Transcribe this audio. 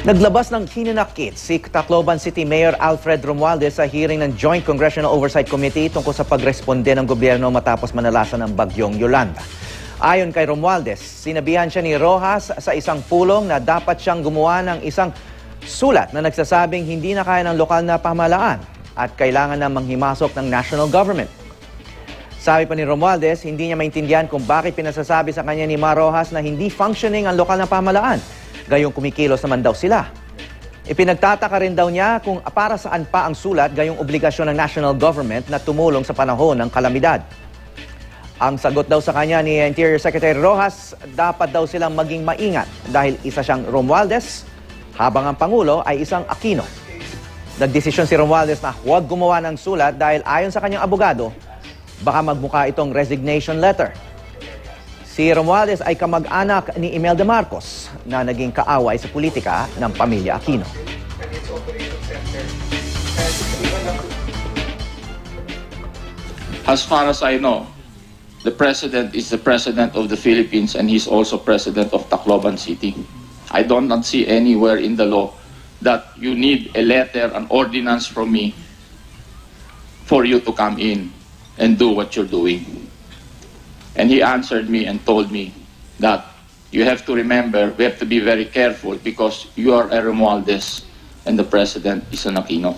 Naglabas ng hinanakit si Tacloban City Mayor Alfred Romualdez sa hearing ng Joint Congressional Oversight Committee tungkol sa pagresponde ng gobyerno matapos manalasan ng bagyong Yolanda. Ayon kay Romualdez, sinabihan siya ni Rojas sa isang pulong na dapat siyang gumawa ng isang sulat na nagsasabing hindi na kaya ng lokal na pamahalaan at kailangan na manghimasok ng national government. Sabi pa ni Romualdez, hindi niya maintindihan kung bakit pinasasabi sa kanya ni Mar Rojas na hindi functioning ang lokal na pamahalaan. Gayong kumikilos naman daw sila. Ipinagtataka rin daw niya kung para saan pa ang sulat gayong obligasyon ng national government na tumulong sa panahon ng kalamidad. Ang sagot daw sa kanya ni Interior Secretary Rojas, dapat daw silang maging maingat dahil isa siyang Romualdez habang ang Pangulo ay isang Aquino. Nagdesisyon si Romualdez na huwag gumawa ng sulat dahil ayon sa kanyang abogado, baka magmukha itong resignation letter. Si Romualdez ay kamag-anak ni Imelda Marcos na naging kaaway sa politika ng pamilya Aquino. As far as I know, the President is the President of the Philippines and he's also President of Tacloban City. I do not see anywhere in the law that you need a letter, an ordinance from me for you to come in and do what you're doing. And he answered me and told me that you have to remember, we have to be very careful because you are a Romualdez and the President is an Aquino.